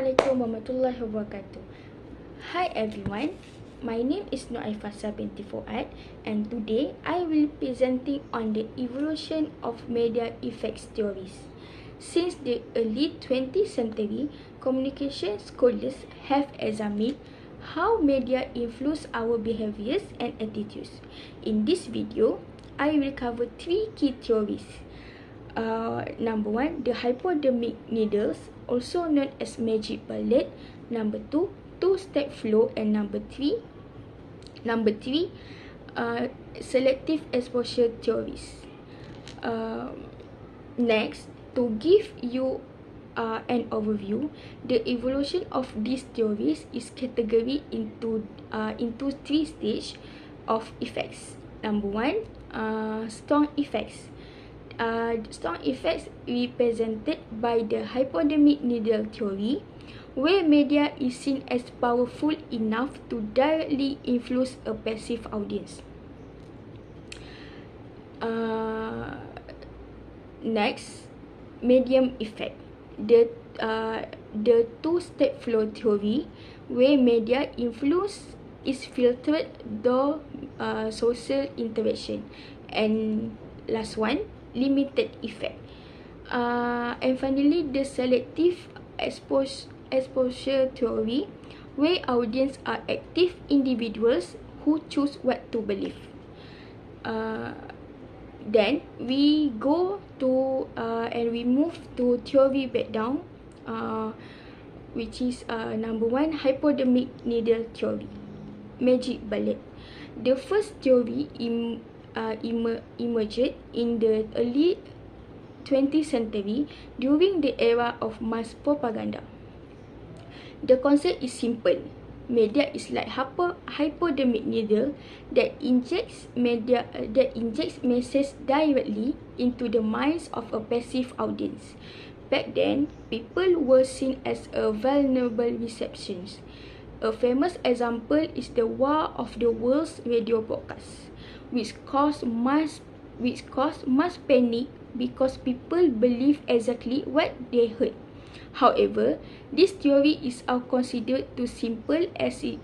Assalamualaikum warahmatullahi wabarakatuh. Hi everyone, my name is Nuaifasa binti Fuad and today I will presenting on the evolution of media effects theories. Since the early 20th century, communication scholars have examined how media influence our behaviors and attitudes. In this video, I will cover three key theories. Number one, the hypodermic needles, also known as magic bullet. Number two, two-step flow, and number three, selective exposure theories. Next, to give you an overview, the evolution of these theories is categorized into three stages of effects. Number one, strong effects. Strong effects represented by the hypodermic needle theory, where media is seen as powerful enough to directly influence a passive audience. Next, medium effect. The two-step flow theory, where media influence is filtered through social interaction. And last one, limited effect. And finally, the selective exposure theory, where audience are active individuals who choose what to believe. Then we go to and we move to theory breakdown, which is number one, hypodermic needle theory, magic bullet. The first theory emerged in the early 20th century during the era of mass propaganda. The concept is simple. Media is like hypodermic needle that injects messages directly into the minds of a passive audience. Back then, people were seen as a vulnerable receptions. A famous example is the War of the Worlds radio broadcast, which caused mass panic because people believed exactly what they heard. However, this theory is considered too simple as it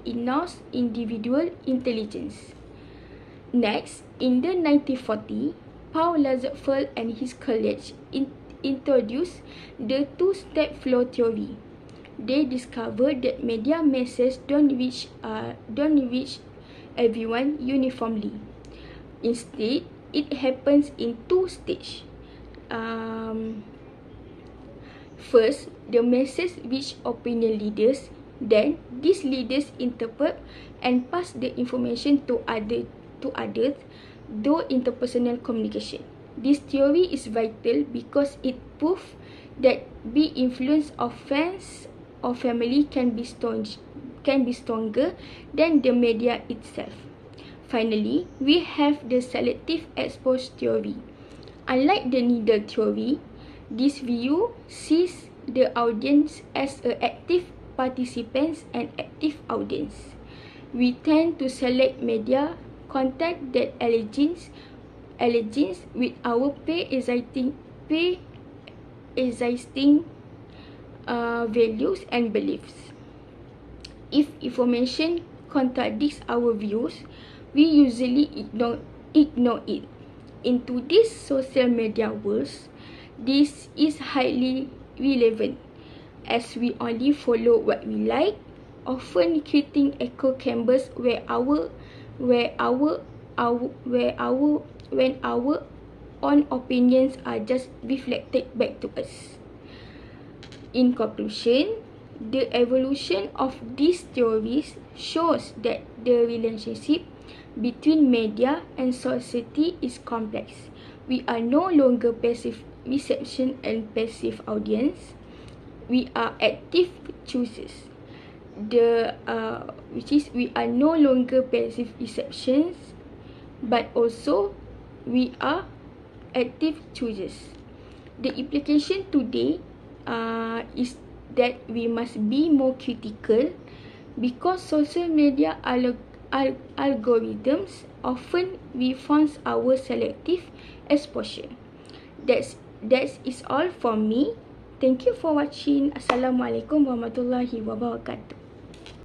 ignores individual intelligence. Next, in the 1940s, Paul Lazarsfeld and his colleagues introduced the two-step flow theory. They discovered that media messages don't reach everyone uniformly. Instead, it happens in two stages. First, the message reach opinion leaders. Then, these leaders interpret and pass the information to others through interpersonal communication. This theory is vital because it proves that the influence of friends or family can be stronger than the media itself. Finally, we have the selective exposure theory. Unlike the needle theory, this view sees the audience as an active participants and active audience. We tend to select media content that aligns with our pre-existing values and beliefs. If information contradicts our views, we usually ignore it. In today's social media world, this is highly relevant, as we only follow what we like, often creating echo chambers when our own opinions are just reflected back to us. In conclusion, the evolution of these theories shows that the relationship between media and society is complex. We are no longer passive reception and passive audience. We are active choosers. We are no longer passive receptions, but also we are active choosers. The implication today is that we must be more critical because social media algorithms often refines our selective exposure. That is all from me. Thank you for watching. Assalamualaikum warahmatullahi wabarakatuh.